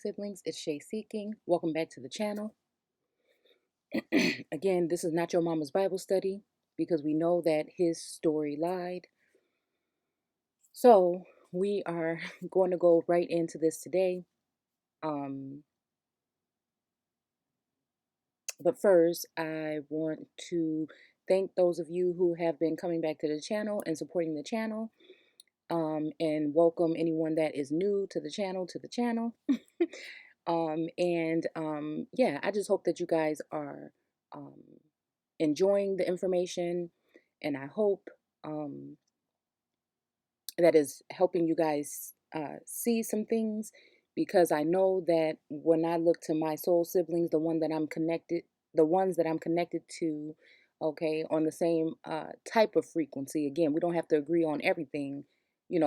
Siblings, it's Shay Seeking. Welcome back to the channel. Again, this is not your mama's Bible study because we know that his story lied. So we are going to go right into this today. Um, but first, I want to thank those of you who have been coming back to the channel and supporting the channel. And welcome anyone that is new to the channel. Yeah, I just hope that you guys are um, enjoying the information, and I hope um, that is helping you guys see some things, because I know that when I look to my soul siblings, the ones that I'm connected to, okay, on the same type of frequency. Again, we don't have to agree on everything,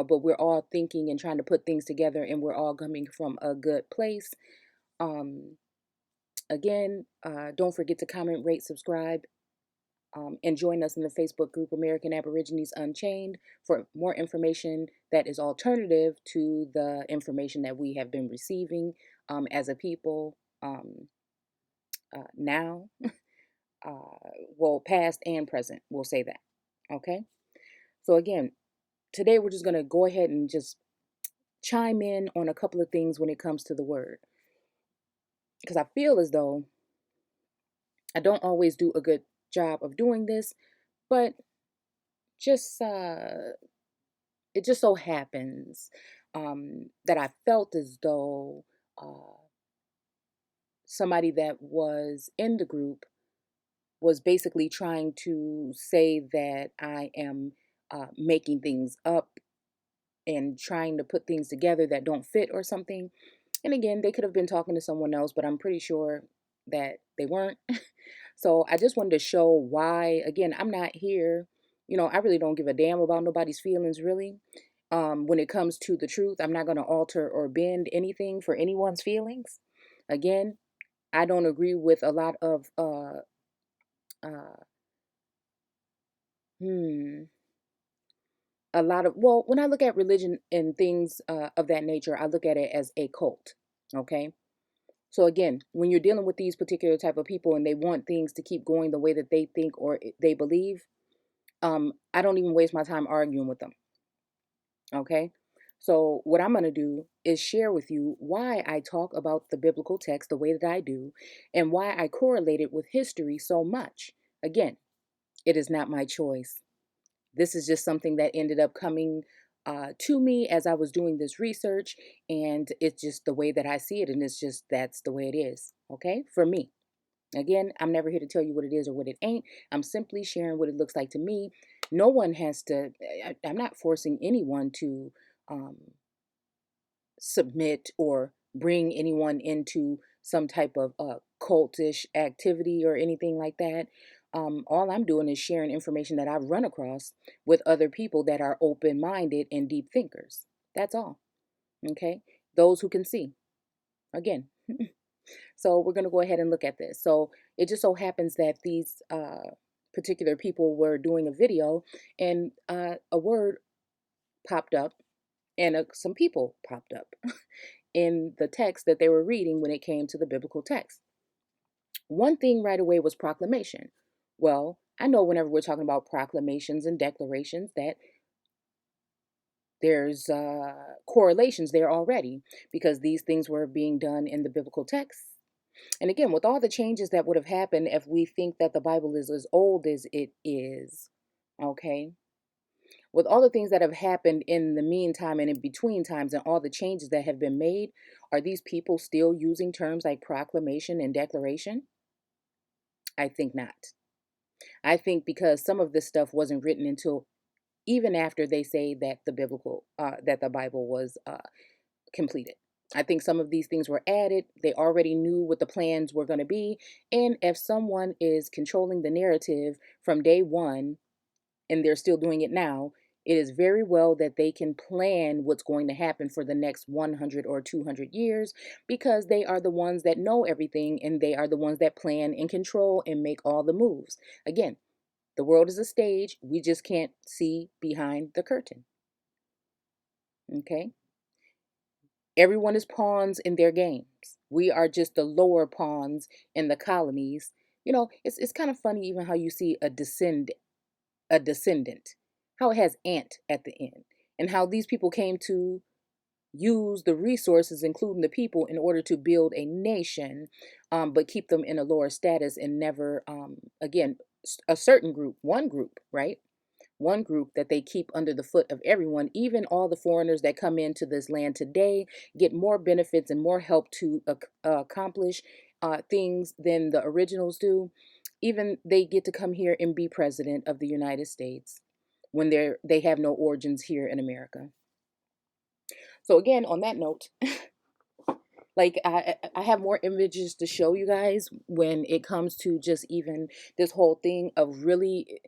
but we're all thinking and trying to put things together, and we're all coming from a good place. Um, Again, don't forget to comment, rate, subscribe, and join us in the Facebook group American Aborigines Unchained for more information that is alternative to the information that we have been receiving as a people now, well, past and present, we'll say that. Okay. So, again, today we're just going to go ahead and just chime in on a couple of things when it comes to the word, because I feel as though I don't always do a good job of doing this, but just it just so happens that I felt as though somebody that was in the group was basically trying to say that I am making things up and trying to put things together that don't fit or something. And again, they could have been talking to someone else, but I'm pretty sure that they weren't. So I just wanted to show why, again, I'm not here. I really don't give a damn about nobody's feelings, really. When it comes to the truth, I'm not going to alter or bend anything for anyone's feelings. Again, I don't agree with a lot of, uh, hmm, well, when I look at religion and things of that nature, I look at it as a cult. Okay. So again, when you're dealing with these particular type of people and they want things to keep going the way that they think or they believe, I don't even waste my time arguing with them. Okay. So what I'm going to do is share with you why I talk about the biblical text the way that I do and why I correlate it with history so much. Again, it is not my choice. This is just something that ended up coming to me as I was doing this research, and it's just the way that I see it, and that's the way it is, okay, for me. Again, I'm never here to tell you what it is or what it ain't. I'm simply sharing what it looks like to me. No one has to, I'm not forcing anyone to um, submit or bring anyone into some type of cultish activity or anything like that. All I'm doing is sharing information that I've run across with other people that are open minded and deep thinkers. That's all. Okay. Those who can see. Again. So we're going to go ahead and look at this. So it just so happens that these particular people were doing a video, and a word popped up, and some people popped up in the text that they were reading when it came to the biblical text. One thing right away was proclamation. Well, I know whenever we're talking about proclamations and declarations that there's correlations there already, because these things were being done in the biblical text. And again, with all the changes that would have happened if we think that the Bible is as old as it is, okay, with all the things that have happened in the meantime and in between times and all the changes that have been made, are these people still using terms like proclamation and declaration? I think not. I think because some of this stuff wasn't written until even after they say that that the Bible was completed. I think some of these things were added. They already knew what the plans were going to be. And if someone is controlling the narrative from day one, and they're still doing it now, it is very well that they can plan what's going to happen for the next 100 or 200 years, because they are the ones that know everything, and they are the ones that plan and control and make all the moves. Again, the world is a stage. We just can't see behind the curtain. Okay? Everyone is pawns in their games. We are just the lower pawns in the colonies. It's kind of funny even how you see a descendant, how it has ant at the end, and how these people came to use the resources, including the people, in order to build a nation, but keep them in a lower status and never, again, a certain group, one group, right? One group that they keep under the foot of everyone. Even all the foreigners that come into this land today get more benefits and more help to accomplish things than the originals do. Even they get to come here and be president of the United States when they have no origins here in America. So again, on that note, like I have more images to show you guys when it comes to just even this whole thing of really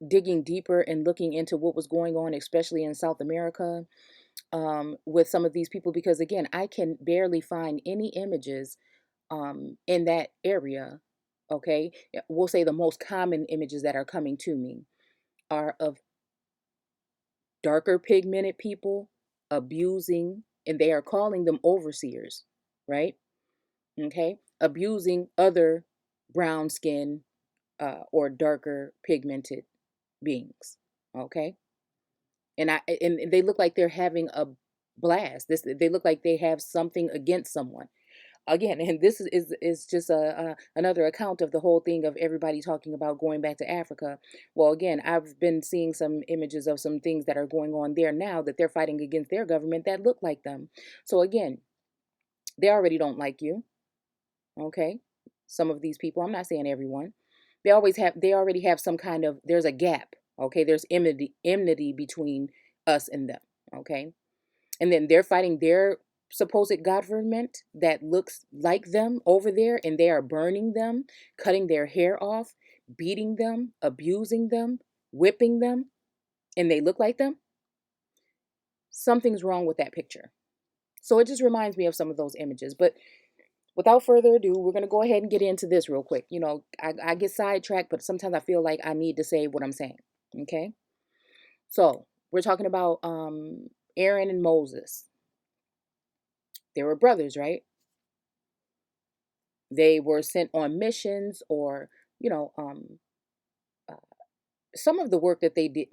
digging deeper and looking into what was going on, especially in South America, with some of these people, because again, I can barely find any images in that area. Okay, we'll say the most common images that are coming to me are of darker pigmented people abusing, and they are calling them overseers, right? Okay, abusing other brown skin or darker pigmented beings. Okay, and they look like they're having a blast. They look like they have something against someone. Again, and this is just another account of the whole thing of everybody talking about going back to Africa. Well, again, I've been seeing some images of some things that are going on there now, that they're fighting against their government that look like them. So again, they already don't like you. Okay, some of these people, I'm not saying everyone, they already have some kind of, there's a gap. Okay, there's enmity between us and them. Okay, and then they're fighting their supposed government that looks like them over there, and they are burning them, cutting their hair off, beating them, abusing them, whipping them, and they look like them. Something's wrong with that picture. So it just reminds me of some of those images. But without further ado, we're going to go ahead and get into this real quick. I get sidetracked, but sometimes I feel like I need to say what I'm saying. Okay, so we're talking about Aaron and Moses. They were brothers, right? They were sent on missions, or you know um uh, some of the work that they did.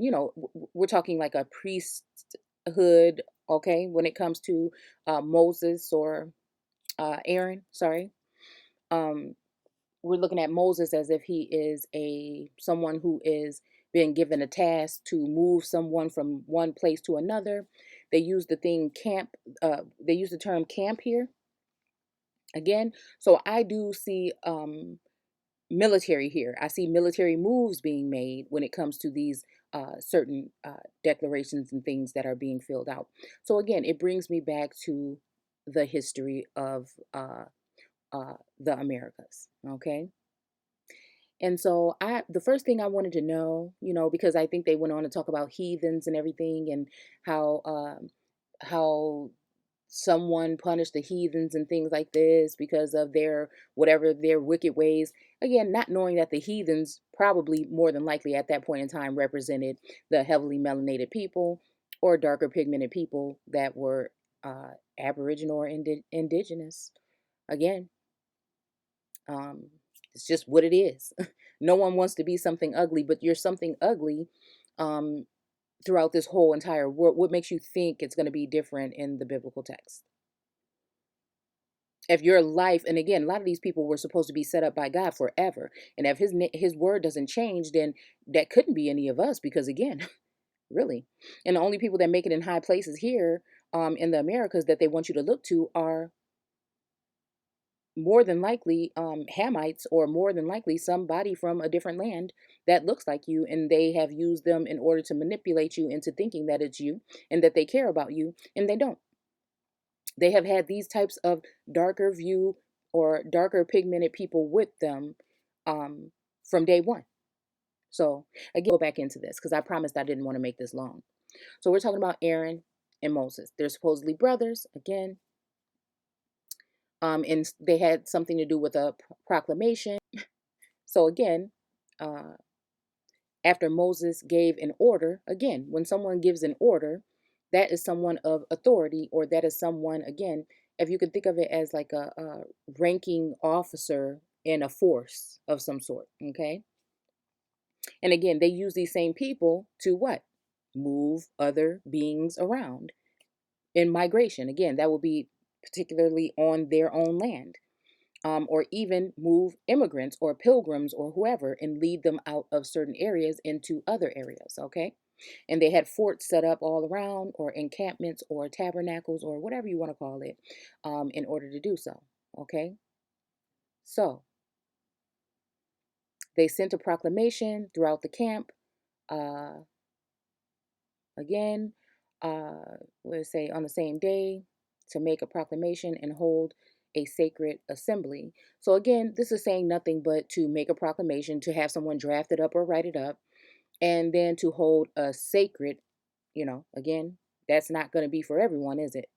We're talking like a priesthood. Okay, when it comes to Moses, or Aaron, sorry. um we're looking at Moses as if he is a someone who is being given a task to move someone from one place to another. They use the thing camp. They use the term camp here again. So I do see military here. I see military moves being made when it comes to these certain declarations and things that are being filled out. So again, it brings me back to the history of the Americas. Okay. And so the first thing I wanted to know, because I think they went on to talk about heathens and everything, and how someone punished the heathens and things like this because of their whatever their wicked ways. Again, not knowing that the heathens probably more than likely at that point in time represented the heavily melanated people or darker pigmented people that were Aboriginal or indigenous. Again, um, it's just what it is. No one wants to be something ugly, but you're something ugly um, throughout this whole entire world. What makes you think it's going to be different in the biblical text? If your life, and again, a lot of these people were supposed to be set up by God forever, and if his word doesn't change, then that couldn't be any of us, because again, really, and the only people that make it in high places here in the Americas that they want you to look to are more than likely Hamites, or more than likely somebody from a different land that looks like you, and they have used them in order to manipulate you into thinking that it's you and that they care about you, and they don't. They have had these types of darker view or darker pigmented people with them from day one. So again, go back into this because I promised I didn't want to make this long. So we're talking about Aaron and Moses. They're supposedly brothers again. And they had something to do with a proclamation. So again, after Moses gave an order, again, when someone gives an order, that is someone of authority, or that is someone, again, if you could think of it as like a ranking officer in a force of some sort. Okay. And again, they use these same people to what? Move other beings around in migration. Again, that will be particularly on their own land, or even move immigrants or pilgrims or whoever and lead them out of certain areas into other areas. Okay. And they had forts set up all around, or encampments, or tabernacles, or whatever you want to call it, in order to do so. Okay. So they sent a proclamation throughout the camp. Uh, Again, let's say on the same day, to make a proclamation and hold a sacred assembly. So again, this is saying nothing but to make a proclamation, to have someone draft it up or write it up, and then to hold a sacred, again, that's not going to be for everyone, is it?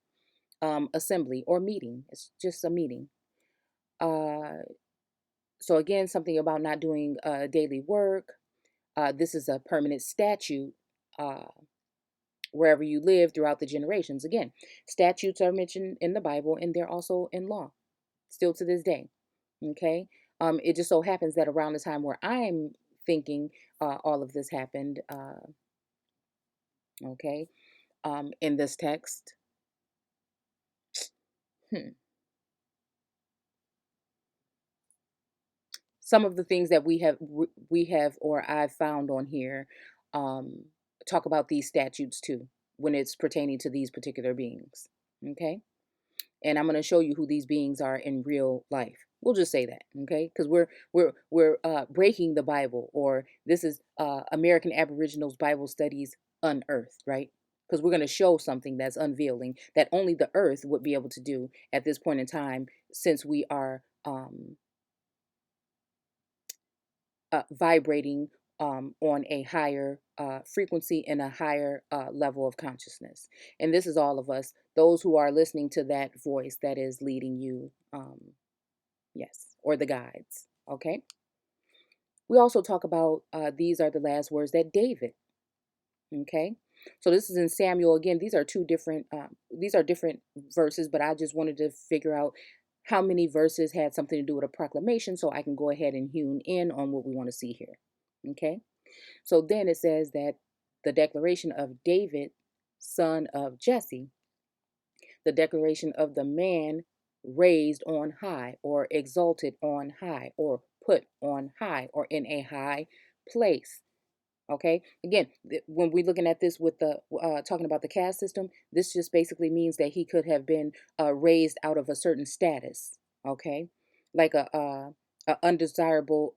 Assembly or meeting. It's just a meeting. Uh, so again, something about not doing daily work. This is a permanent statute. Wherever you live throughout the generations. Again, statutes are mentioned in the Bible, and they're also in law still to this day. Okay. It just so happens that around the time where I'm thinking all of this happened, okay, in this text. Hmm. Some of the things that we have or I've found on here um, talk about these statutes too when it's pertaining to these particular beings. Okay. And I'm going to show you who these beings are in real life. We'll just say that, okay? Because we're breaking the Bible, or this is American Aboriginals Bible Studies unearthed, right? Because we're going to show something that's unveiling that only the earth would be able to do at this point in time, since we are vibrating on a higher frequency and a higher level of consciousness. And this is all of us, those who are listening to that voice that is leading you, yes, or the guides. Okay. We also talk about these are the last words that David. Okay. So this is in Samuel. Again, these are different verses, but I just wanted to figure out how many verses had something to do with a proclamation, so I can go ahead and hone in on what we want to see here. Okay. So then it says that the declaration of David, son of Jesse, the declaration of the man raised on high, or exalted on high, or put on high, or in a high place. Okay. Again, when we're looking at this with the talking about the caste system, this just basically means that he could have been raised out of a certain status. Okay, like a undesirable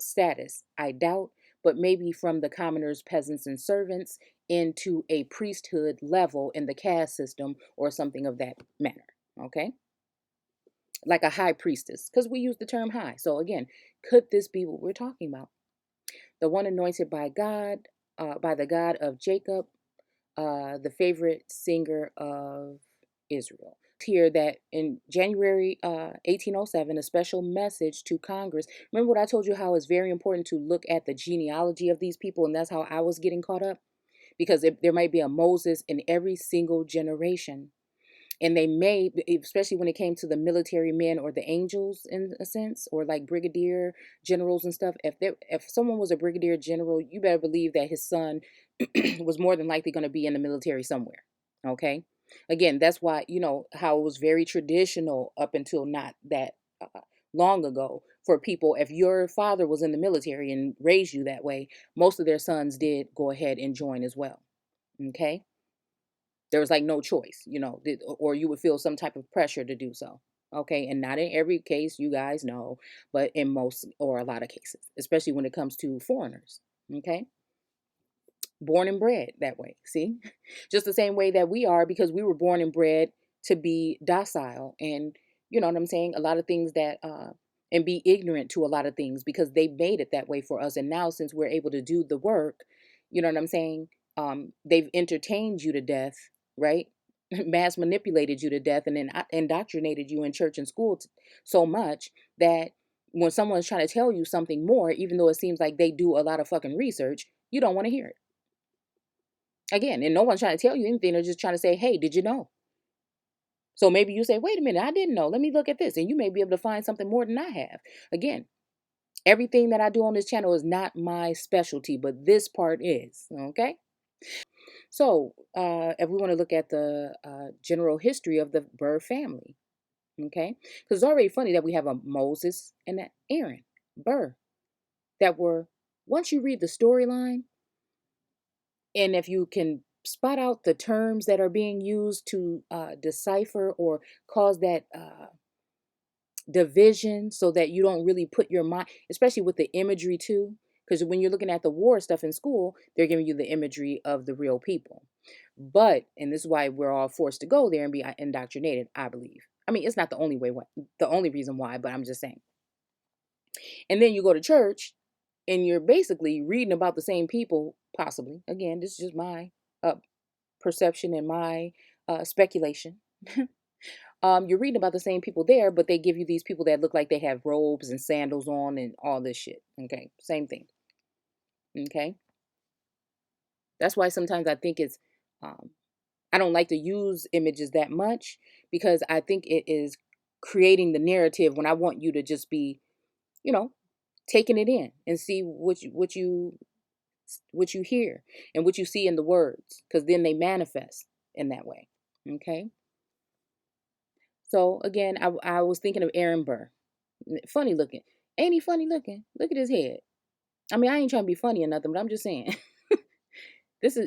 status, I doubt, but maybe from the commoners, peasants, and servants into a priesthood level in the caste system, or something of that manner. Okay, like a high priestess, because we use the term high. So again, could this be what we're talking about? The one anointed by God, by the God of Jacob, the favorite singer of Israel. Here that in January 1807, a special message to Congress. Remember what I told you, how it's very important to look at the genealogy of these people, and that's how I was getting caught up, because there might be a Moses in every single generation. And they may, especially when it came to the military men, or the angels in a sense, or like brigadier generals and stuff. If someone was a brigadier general, you better believe that his son was more than likely going to be in the military somewhere. Okay. Again, that's why, how it was very traditional up until not that long ago, for people, if your father was in the military and raised you that way, most of their sons did go ahead and join as well. Okay. There was like no choice, or you would feel some type of pressure to do so. Okay. And not in every case, you guys know, but in most or a lot of cases, especially when it comes to foreigners. Okay. Born and bred that way. See, just the same way that we are, because we were born and bred to be docile, and you know what I'm saying? A lot of things that, and be ignorant to a lot of things, because they made it that way for us. And now, since we're able to do the work, you know what I'm saying? They've entertained you to death, right? Mass manipulated you to death, and then indoctrinated you in church and school so much that when someone's trying to tell you something more, even though it seems like they do a lot of fucking research, you don't want to hear it. Again, and no one's trying to tell you anything. They're just trying to say, hey, did you know? So maybe you say, wait a minute, I didn't know. Let me look at this. And you may be able to find something more than I have. Again, everything that I do on this channel is not my specialty, but this part is. Okay. So if we want to look at the general history of the Burr family, okay, because it's already funny that we have a Moses and an Aaron Burr that were, once you read the storyline, and if you can spot out the terms that are being used to decipher or cause that division so that you don't really put your mind, especially with the imagery too, because when you're looking at the war stuff in school, they're giving you the imagery of the real people. But, and this is why we're all forced to go there and be indoctrinated, I believe. I mean, it's not the only way, the only reason why, but I'm just saying. And then you go to church and you're basically reading about the same people, possibly. Again, this is just my uh, perception and my speculation. You're reading about the same people there, but they give you these people that look like they have robes and sandals on and all this shit. Okay, same thing. Okay, that's why sometimes I think it's, um, I don't like to use images that much because I think it is creating the narrative when I want you to just be, you know, taking it in and see what you hear and what you see in the words, because then they manifest in that way. Okay. So again, I was thinking of Aaron Burr. Funny looking. Ain't he funny looking? Look at his head. I mean, I ain't trying to be funny or nothing, but I'm just saying. This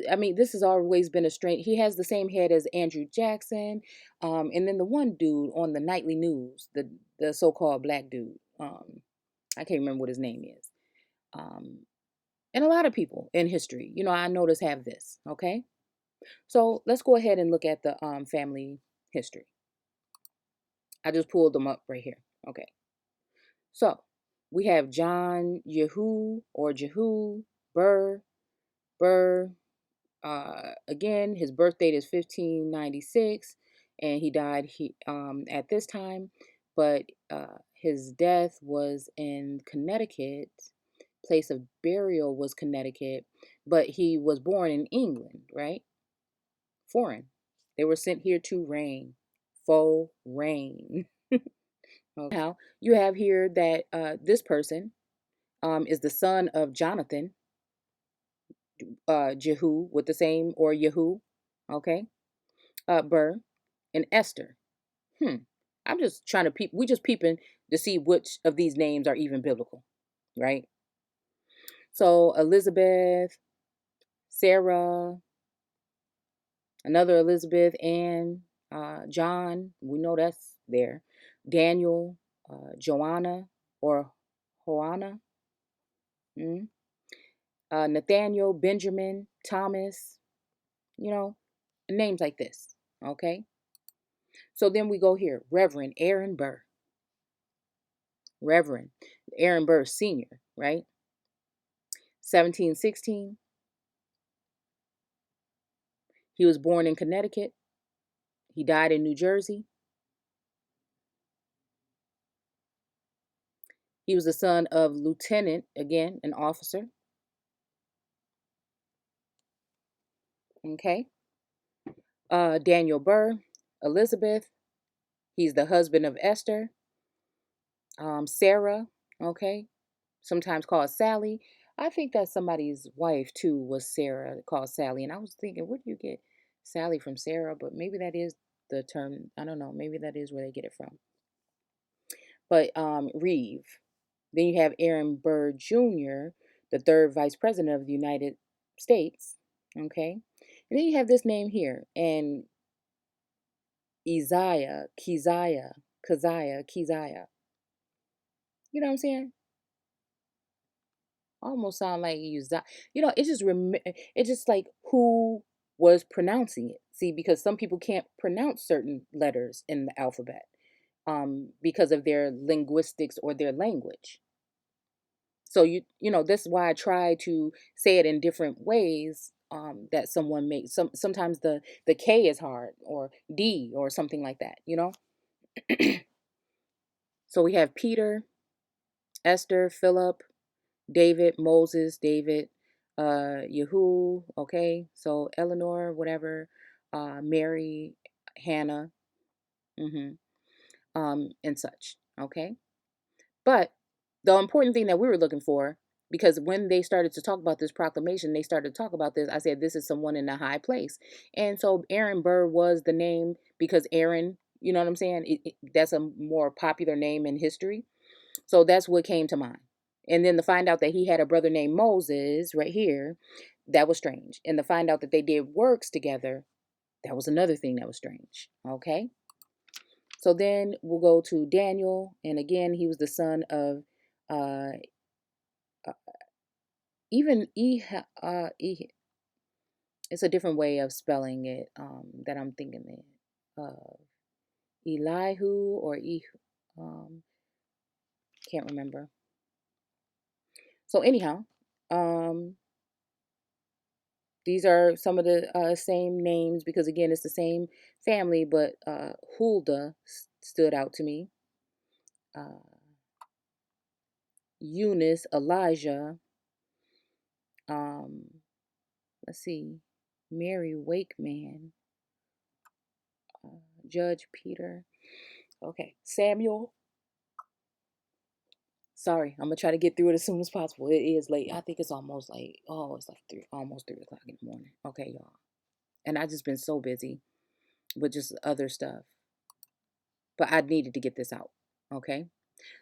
has always been a strange. He has the same head as Andrew Jackson, and then the one dude on the nightly news, the so-called black dude. I can't remember what his name is. Um, and a lot of people in history, I notice have this. Okay, so let's go ahead and look at the family history. I just pulled them up right here. Okay, so we have John Yehu or Jehu Burr. Burr. Again, his birth date is 1596, and he died at this time. But his death was in Connecticut. Place of burial was Connecticut, but he was born in England, right? Foreign. They were sent here to reign. Faux reign. Okay. Now you have here that this person is the son of Jonathan, Jehu with the same, or Yehu, okay, Burr, and Esther. Hmm. I'm just trying to peep. We just peeping to see which of these names are even biblical, right? So Elizabeth, Sarah, another Elizabeth, Anne, John. We know that's there. Daniel, Joanna, or Hoanna. Mm, Nathaniel, Benjamin, Thomas. You know, names like this. Okay. So then we go here, Reverend Aaron Burr. Reverend Aaron Burr Sr., right? 1716. He was born in Connecticut. He died in New Jersey. He was the son of Lieutenant, again, an officer. Okay. Daniel Burr, Elizabeth. He's the husband of Esther. Sarah, okay, sometimes called Sally. I think that somebody's wife too was Sarah, called Sally. And I was thinking, where do you get Sally from Sarah? But maybe that is the term. I don't know. Maybe that is where they get it from. But Reeve. Then you have Aaron Burr Jr., the third vice president of the United States. Okay. And then you have this name here, and Keziah. You know what I'm saying? Almost sound like you use that. It's just like who was pronouncing it. See, because some people can't pronounce certain letters in the alphabet because of their linguistics or their language. So that's why I try to say it in different ways that someone makes. Sometimes the K is hard, or D, or something like that. So we have Peter, Esther, Philip, David, Moses, David, Yehu, okay, so Eleanor, whatever, Mary, Hannah, mm-hmm, and such, okay. But the important thing that we were looking for, because when they started to talk about this proclamation, they started to talk about this. I said, this is someone in a high place. And so Aaron Burr was the name because Aaron, you know what I'm saying? That's a more popular name in history. So that's what came to mind. And then to find out that he had a brother named Moses right here, that was strange. And to find out that they did works together, that was another thing that was strange. Okay. So then we'll go to Daniel. And again, he was the son of uh, uh, even it's a different way of spelling it that I'm thinking it. Elihu or can't remember. So anyhow, um, these are some of the same names because again, it's the same family, but Huldah stood out to me. Uh, Eunice, Elijah, um, let's see, Mary Wakeman, uh, Judge Peter. Okay, Samuel. Sorry, I'm gonna try to get through it as soon as possible. It is late. I think it's almost like it's like almost 3 o'clock in the morning. Okay, y'all. And I just been so busy with just other stuff, but I needed to get this out. Okay,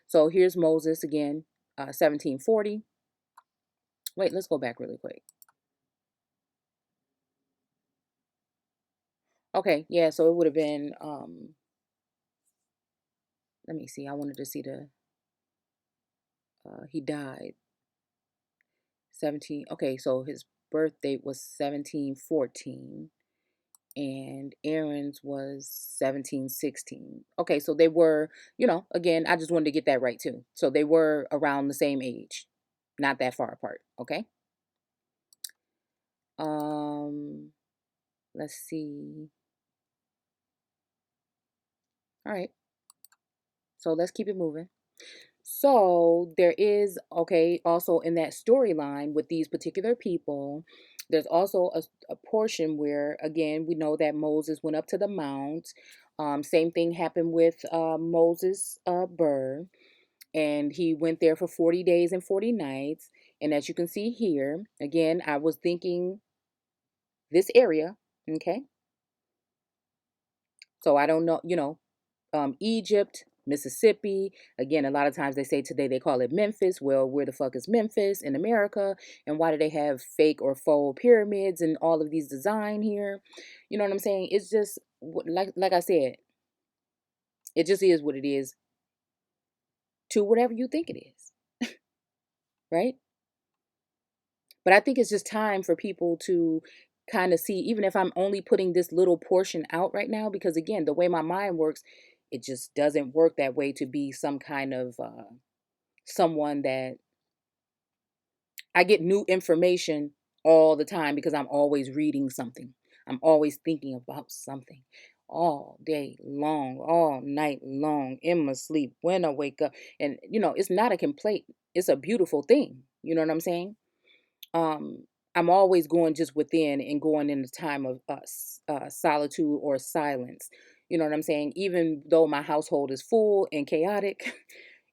so here's Moses again, 1740. Wait, let's go back really quick. Okay, yeah, so it would have been. Let me see. I wanted to see the. He died 17. Okay, so his birth date was 1714. And Aaron's was 1716. Okay, so they were, again, I just wanted to get that right too. So they were around the same age, not that far apart. Okay. Um, let's see. All right. So let's keep it moving. So there is, okay, also in that storyline with these particular people, there's also a portion where, again, we know that Moses went up to the mount. Same thing happened with Moses' burr, and he went there for 40 days and 40 nights. And as you can see here, again, I was thinking this area, okay? So I don't know, Egypt, Mississippi. Again, a lot of times they say today they call it Memphis. Well, where the fuck is Memphis in America? And why do they have fake or faux pyramids and all of these design here? You know what I'm saying? It's just like I said, it just is what it is to whatever you think it is, right? But I think it's just time for people to kind of see, even if I'm only putting this little portion out right now, because again, the way my mind works, it just doesn't work that way to be some kind of someone that I get new information all the time because I'm always reading something. I'm always thinking about something all day long, all night long, in my sleep, when I wake up. And, it's not a complaint. It's a beautiful thing. You know what I'm saying? Um, I'm always going just within and going in the time of solitude or silence. You know what I'm saying? Even though my household is full and chaotic,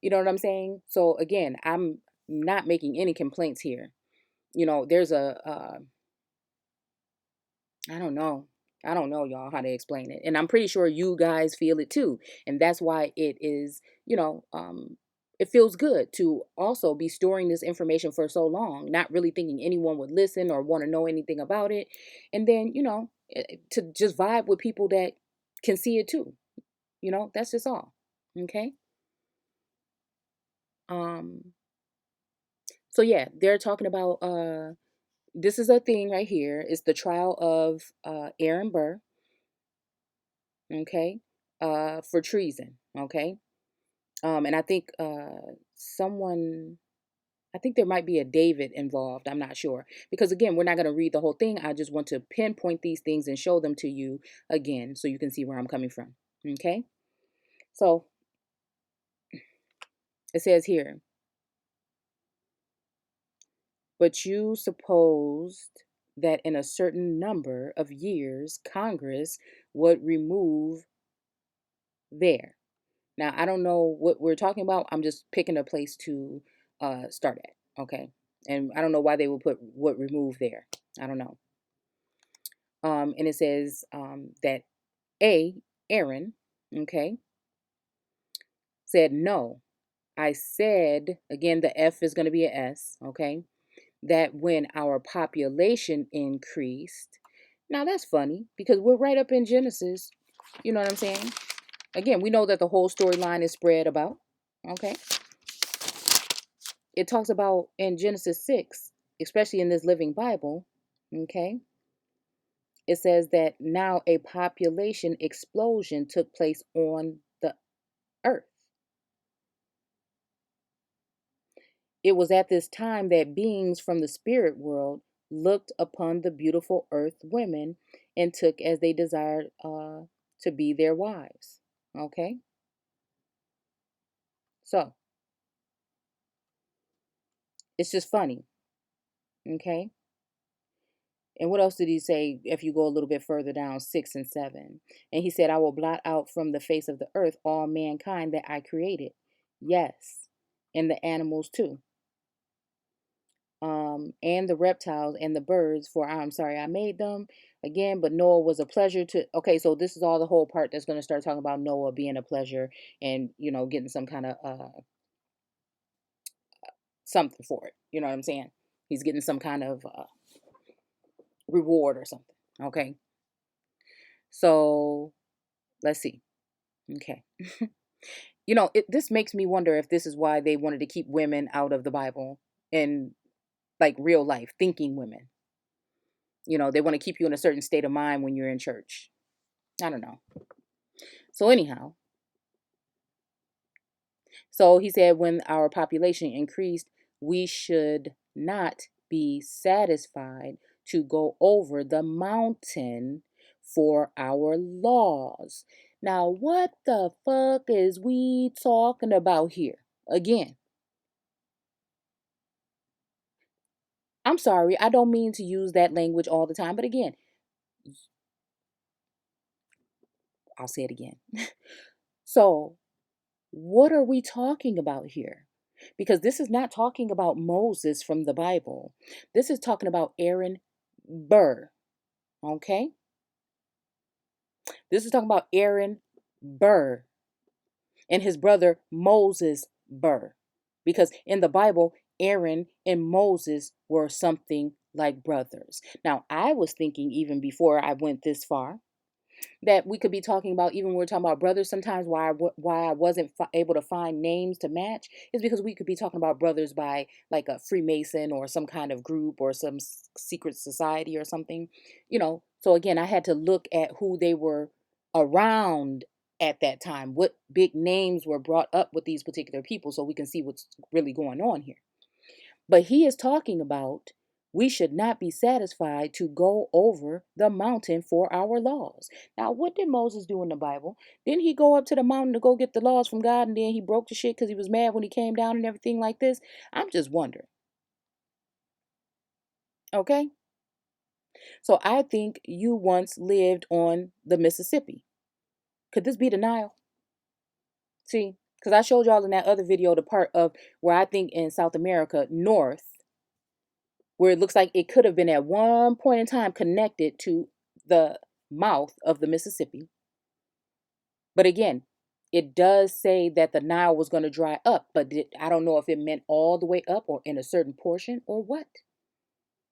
you know what I'm saying? So again, I'm not making any complaints here. There's I don't know. I don't know, y'all, how to explain it. And I'm pretty sure you guys feel it too. And that's why it is, it feels good to also be storing this information for so long, not really thinking anyone would listen or want to know anything about it. And then, to just vibe with people that can see it too. That's just all. Okay. Um, so yeah, they're talking about this is a thing right here. It's the trial of Aaron Burr, okay, for treason, okay. And I think someone, I think there might be a David involved. I'm not sure because again, we're not going to read the whole thing. I just want to pinpoint these things and show them to you again, so you can see where I'm coming from. Okay, so it says here, But you supposed that in a certain number of years, Congress would remove there. Now, I don't know what we're talking about. I'm just picking a place to start at. Okay. And I don't know why they would put would remove there. I don't know. And it says that Aaron, okay, said no. I said, again, the F is going to be a S, okay, that when our population increased. Now that's funny because we're right up in Genesis. You know what I'm saying? Again, we know that the whole storyline is spread about. Okay. It talks about in Genesis 6, especially in this Living Bible, okay, it says that now a population explosion took place on the earth. It was at this time that beings from the spirit world looked upon the beautiful earth women and took as they desired to be their wives. Okay? So, it's just funny. Okay? And what else did he say if you go a little bit further down, 6 and 7? And he said, I will blot out from the face of the earth all mankind that I created. Yes. And the animals too. And the reptiles and the birds, for I'm sorry I made them again, but Noah was a pleasure to. Okay, so this is all the whole part that's going to start talking about Noah being a pleasure and, getting some kind of something for it. You know what I'm saying? He's getting some kind of reward or something. Okay, so let's see. Okay. This makes me wonder if this is why they wanted to keep women out of the Bible and like real life thinking women. They want to keep you in a certain state of mind when you're in church. I don't know. So anyhow, so he said when our population increased, we should not be satisfied to go over the mountain for our laws. Now, what the fuck is we talking about here? Again, I'm sorry, I don't mean to use that language all the time, but again, I'll say it again. So, what are we talking about here? Because this is not talking about Moses from the Bible. This is talking about Aaron Burr. Okay? This is talking about Aaron Burr and his brother Moses Burr. Because in the Bible, Aaron and Moses were something like brothers. Now, I was thinking even before I went this far that we could be talking about, even when we're talking about brothers sometimes, why I wasn't able to find names to match is because we could be talking about brothers by like a Freemason or some kind of group or some secret society or something. So again, I had to look at who they were around at that time, what big names were brought up with these particular people, so we can see what's really going on here. But he is talking about we should not be satisfied to go over the mountain for our laws. Now, what did Moses do in the Bible? Didn't he go up to the mountain to go get the laws from God and then he broke the shit because he was mad when he came down and everything like this? I'm just wondering. Okay? So I think you once lived on the Mississippi. Could this be the Nile? See, because I showed y'all in that other video the part of where I think in South America, north, where it looks like it could have been at one point in time connected to the mouth of the Mississippi. But again, it does say that the Nile was going to dry up, but I don't know if it meant all the way up or in a certain portion or what.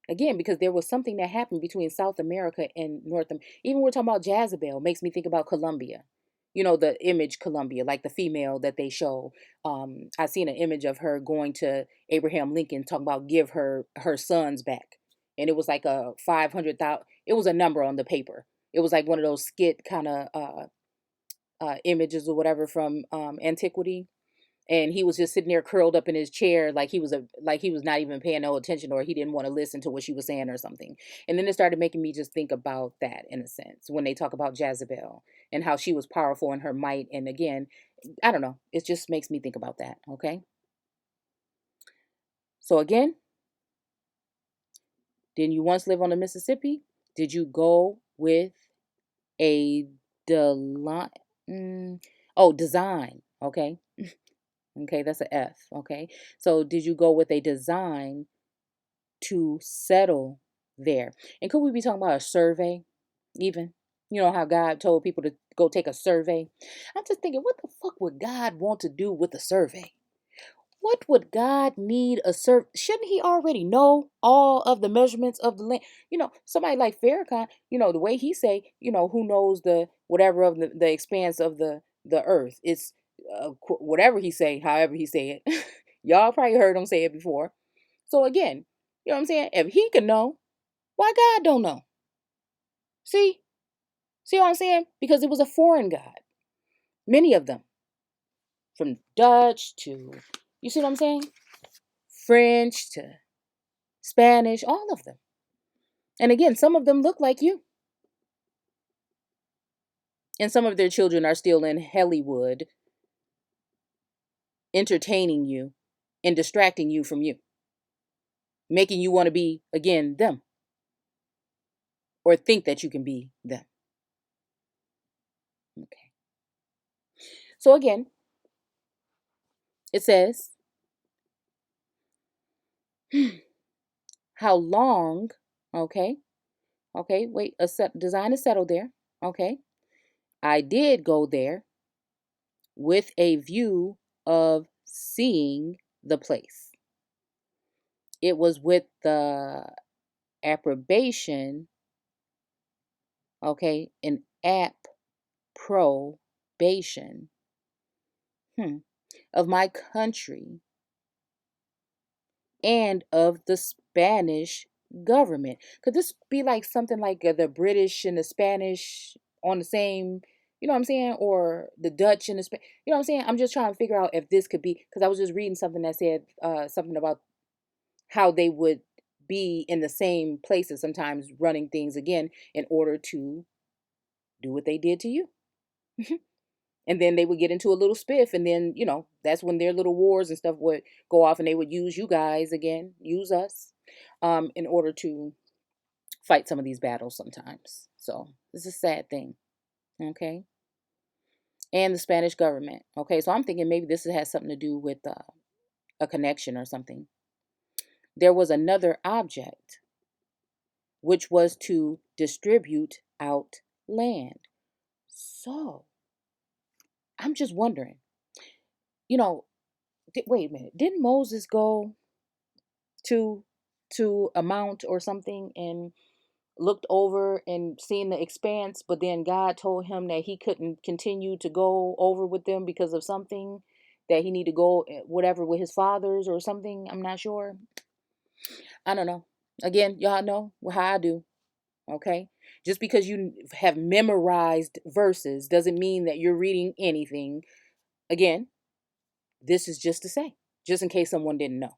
Again, because there was something that happened between South America and North America. Even we're talking about Jezebel, makes me think about Colombia. The image Colombia, like the female that they show. I seen an image of her going to Abraham Lincoln, talking about give her sons back, and it was like a 500,000. It was a number on the paper. It was like one of those skit kind of images or whatever from antiquity, and he was just sitting there curled up in his chair like he was not even paying no attention, or he didn't want to listen to what she was saying or something. And then it started making me just think about that in a sense when they talk about Jezebel and how she was powerful in her might. And again, I don't know, it just makes me think about that. Okay, so again, Didn't you once live on the Mississippi? Did you go with a deli- design? Okay. Okay, that's a F. Okay. So did you go with a design to settle there? And could we be talking about a survey even? You know how God told people to go take a survey? I'm just thinking, what the fuck would God want to do with a survey? What would God need a survey? Shouldn't he already know all of the measurements of the land? Somebody like Farrakhan, the way he say, who knows the whatever of the expanse of the earth. It's whatever he say, however he say it. Y'all probably heard him say it before. So again, you know what I'm saying? If he can know, why God don't know? See? See what I'm saying? Because it was a foreign God. Many of them. From Dutch to, you see what I'm saying? French to Spanish, all of them. And again, some of them look like you. And some of their children are still in Hollywood entertaining you and distracting you from you, making you want to be, again, them or think that you can be them. Okay. So again, it says, how long, okay, wait, design is settled there, okay. I did go there with a view of seeing the place. It was with the approbation, okay, an approbation of my country and of the Spanish government. Could this be like something like the British and the Spanish on the same, you know what I'm saying? Or the Dutch and the Spanish, you know what I'm saying? I'm just trying to figure out if this could be, because I was just reading something that said something about how they would be in the same places sometimes running things again in order to do what they did to you. And then they would get into a little spiff, and then that's when their little wars and stuff would go off, and they would use you guys again, use us, in order to fight some of these battles sometimes. So this is a sad thing. Okay. And the Spanish government. Okay, so I'm thinking maybe this has something to do with a connection or something. There was another object, which was to distribute out land. So I'm just wondering, wait a minute, didn't Moses go to a mount or something and looked over and seen the expanse, but then God told him that he couldn't continue to go over with them because of something, that he need to go whatever with his fathers or something? I'm not sure. I don't know. Again, y'all know how I do. Okay, just because you have memorized verses doesn't mean that you're reading anything. Again, this is just to say, just in case someone didn't know.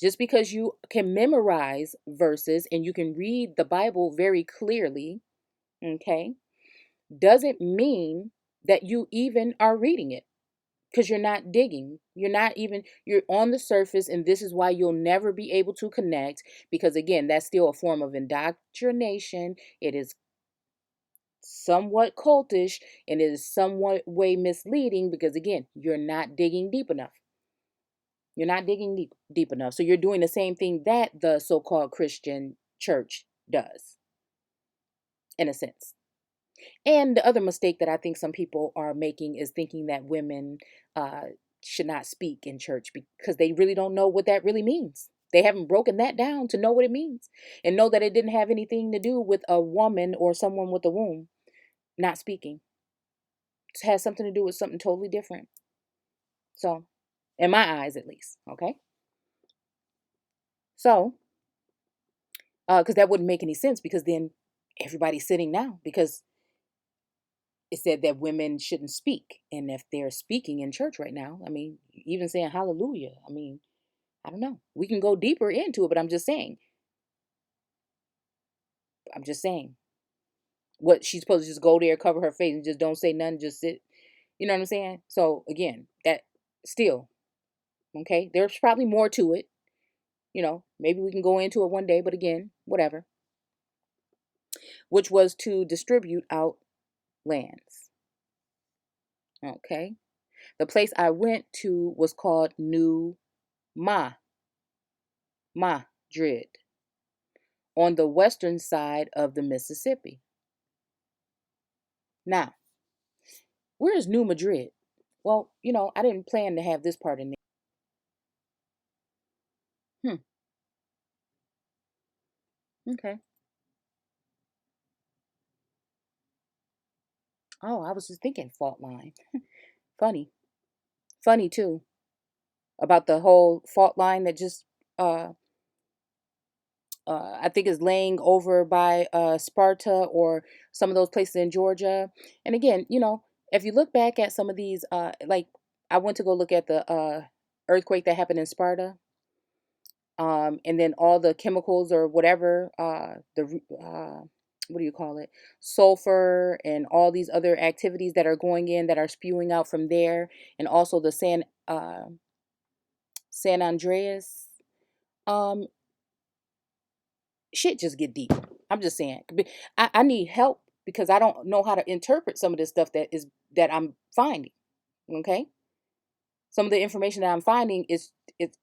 Just because you can memorize verses and you can read the Bible very clearly, okay, doesn't mean that you even are reading it, because you're not digging. You're on the surface, and this is why you'll never be able to connect, because again, that's still a form of indoctrination. It is somewhat cultish, and it is somewhat way misleading, because again, you're not digging deep enough. You're not digging deep enough. So you're doing the same thing that the so-called Christian church does, in a sense. And the other mistake that I think some people are making is thinking that women should not speak in church, because they really don't know what that really means. They haven't broken that down to know what it means, and know that it didn't have anything to do with a woman or someone with a womb not speaking. It has something to do with something totally different. So, in my eyes, at least, okay? So, because that wouldn't make any sense, because then everybody's sitting now, because it said that women shouldn't speak. And if they're speaking in church right now, I mean, even saying hallelujah, I mean, I don't know. We can go deeper into it, but I'm just saying, what, she's supposed to just go there, cover her face, and just don't say nothing, just sit. You know what I'm saying? So again, that still, okay, there's probably more to it. Maybe we can go into it one day, but again, whatever. Which was to distribute out lands. Okay. The place I went to was called New Madrid, on the western side of the Mississippi. Now, where is New Madrid? Well, I didn't plan to have this part in there. Okay. Oh, I was just thinking fault line. Funny. Funny too. About the whole fault line that just uh I think is laying over by Sparta or some of those places in Georgia. And again, if you look back at some of these like I went to go look at the earthquake that happened in Sparta, and then all the chemicals or whatever, what do you call it, sulfur and all these other activities that are going in that are spewing out from there, and also the San Andreas, um, shit just get deep. I'm just saying, I need help because I don't know how to interpret some of this stuff that I'm finding. Okay, some of the information that I'm finding is it's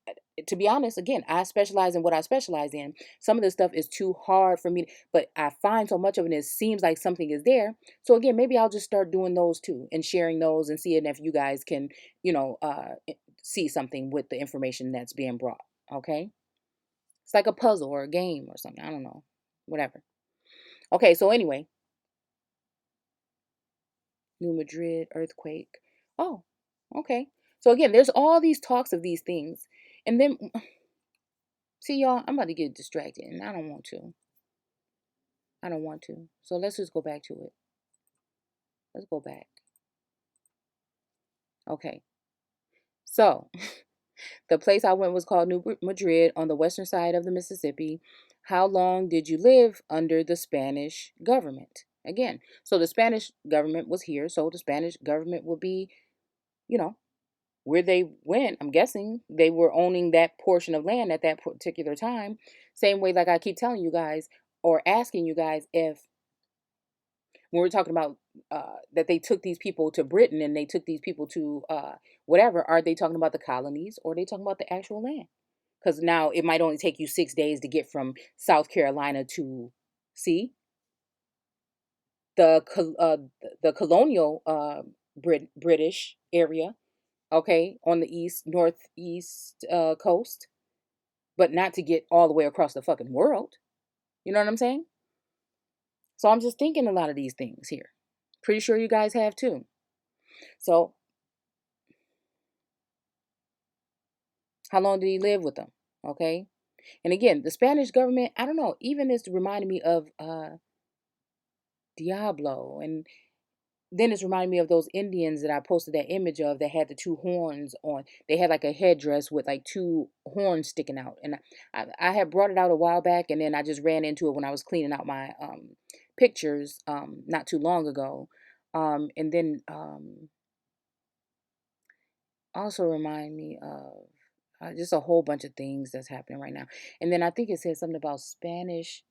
to be honest, again, I specialize in what I specialize in. Some of this stuff is too hard for me, but I find so much of it, and it seems like something is there. So again, maybe I'll just start doing those too and sharing those and seeing if you guys can, see something with the information that's being brought. Okay. It's like a puzzle or a game or something. I don't know. Whatever. Okay, so anyway, New Madrid earthquake. Oh, okay. So again, there's all these talks of these things. And then see y'all, I'm about to get distracted and I don't want to. I don't want to. So let's just go back to it. Let's go back. Okay. So, the place I went was called New Madrid on the western side of the Mississippi. How long did you live under the Spanish government? Again, so the Spanish government was here, so the Spanish government would be, you know, where they went. I'm guessing they were owning that portion of land at that particular time. Same way, like I keep telling you guys or asking you guys, if when we're talking about that they took these people to Britain and they took these people to whatever, are they talking about the colonies or are they talking about the actual land? Because now it might only take you 6 days to get from South Carolina to, see, the the colonial British area, okay, on the northeast coast, but not to get all the way across the fucking world. You know what I'm saying? So I'm just thinking a lot of these things here. Pretty sure you guys have too. So how long did he live with them? Okay. And again, the Spanish government, I don't know, even this reminded me of Diablo. And then it's reminding me of those Indians that I posted that image of that had the two horns on. They had like a headdress with like two horns sticking out. And I had brought it out a while back, and then I just ran into it when I was cleaning out my pictures not too long ago. And then also remind me of just a whole bunch of things that's happening right now. And then I think it said something about Spanish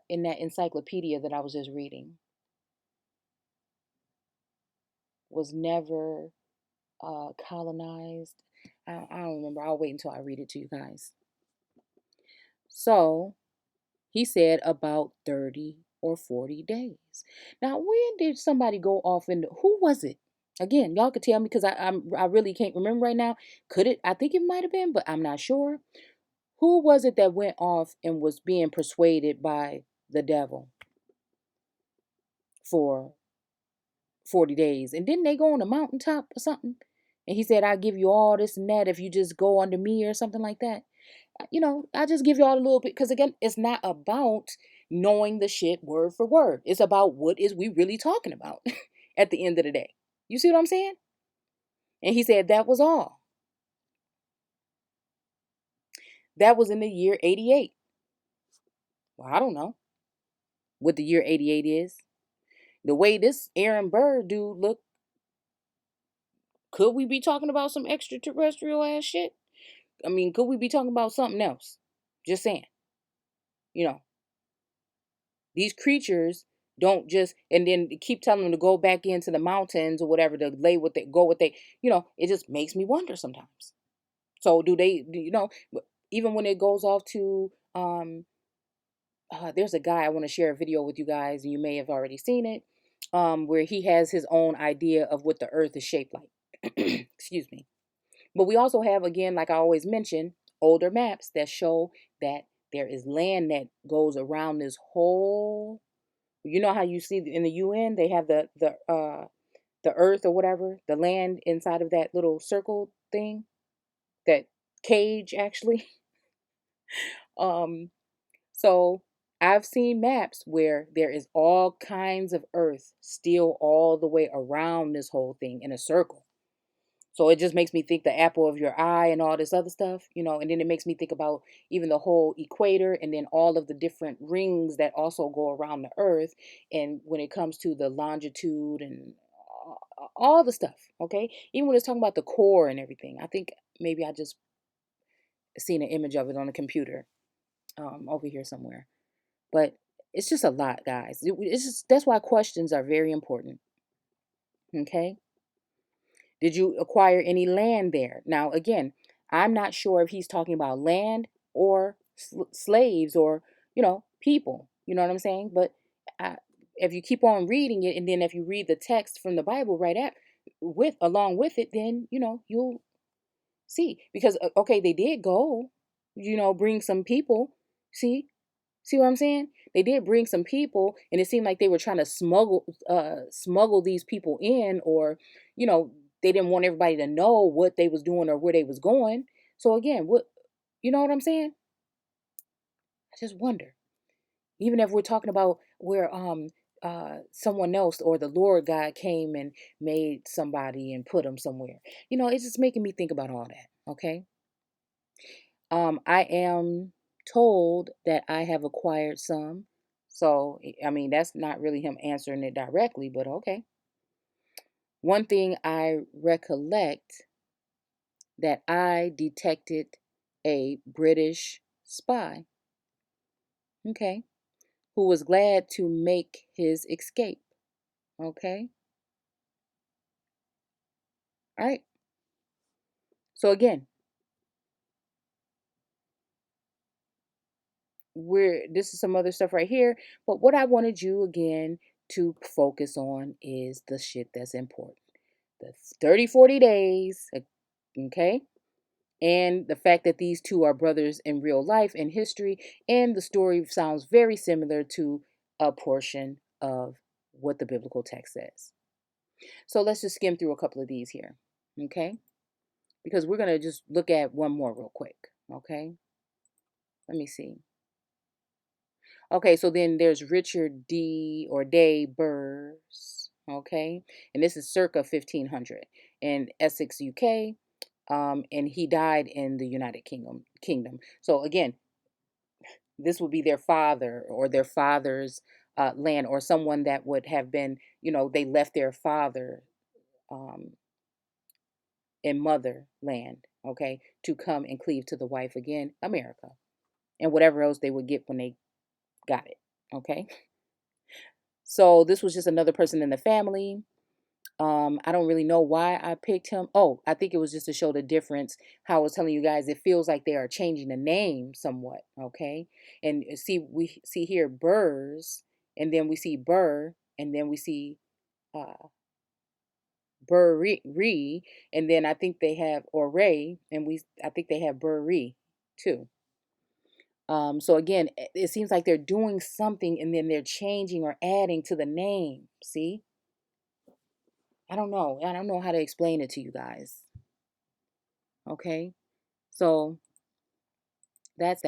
in that encyclopedia that I was just reading was never colonized. I don't remember. I'll wait until I read it to you guys. So he said about 30 or 40 days. Now, when did somebody go off and who was it? Again, y'all could tell me because I really can't remember right now. Could it? I think it might have been, but I'm not sure. Who was it that went off and was being persuaded by the devil for 40 days? And didn't they go on a mountaintop or something? And he said, I'll give you all this and that if you just go under me or something like that. I just give you all a little bit because again, it's not about knowing the shit word for word. It's about what is we really talking about at the end of the day. You see what I'm saying? And he said that was all. That was in the year 88. Well, I don't know what the year 88 is. The way this Aaron Burr dude look, could we be talking about some extraterrestrial ass shit? I mean, could we be talking about something else? Just saying. You know, these creatures don't just and then keep telling them to go back into the mountains or whatever to lay what they go what they. It just makes me wonder sometimes. So do they? Even when it goes off to there's a guy I want to share a video with you guys, and you may have already seen it, where he has his own idea of what the Earth is shaped like. Excuse me. But we also have, again, like I always mention, older maps that show that there is land that goes around this whole. You know how you see in the UN they have the Earth or whatever, the land inside of that little circle thing, that cage actually. um, so I've seen maps where there is all kinds of Earth still all the way around this whole thing in a circle. So it just makes me think the apple of your eye and all this other stuff, and then it makes me think about even the whole equator and then all of the different rings that also go around the earth. And when it comes to the longitude and all the stuff, okay? Even when it's talking about the core and everything, I think maybe I just seen an image of it on the computer over here somewhere. But it's just a lot, guys. It's just, that's why questions are very important, okay? Did you acquire any land there? Now, again, I'm not sure if he's talking about land or slaves or, people. You know what I'm saying? But if you keep on reading it, and then if you read the text from the Bible right at with along with it, then you'll see. Because okay, they did go, bring some people. See, See what I'm saying? They did bring some people, and it seemed like they were trying to smuggle these people in, or you know, they didn't want everybody to know what they was doing or where they was going. So again, you know what I'm saying? I just wonder. Even if we're talking about where someone else or the Lord God came and made somebody and put them somewhere. It's just making me think about all that. Okay. I am told that I have acquired some. So, I mean, that's not really him answering it directly, but okay. One thing I recollect that I detected a British spy, okay, who was glad to make his escape, okay? All right. So again, this is some other stuff right here, but what I wanted you again to focus on is the shit that's important. The 30, 40 days, okay? And the fact that these two are brothers in real life and history, and the story sounds very similar to a portion of what the biblical text says. So let's just skim through a couple of these here, okay? Because we're going to just look at one more real quick, okay? Let me see. Okay, so then there's Richard D. or Day Burrs, okay? And this is circa 1500 in Essex, UK. And he died in the United Kingdom. So again, this would be their father or their father's land, or someone that would have been, they left their father um, in motherland, okay, to come and cleave to the wife again, America, and whatever else they would get when they got it, okay. So this was just another person in the family. I don't really know why I picked him. Oh, I think it was just to show the difference. How I was telling you guys, it feels like they are changing the name somewhat. Okay. And we see here Burrs, and then we see Burr, and then we see uh Burry, and then I think they have Ray, and I think they have Burry too. So again, it seems like they're doing something and then they're changing or adding to the name. See? I don't know. I don't know how to explain it to you guys. Okay. So that's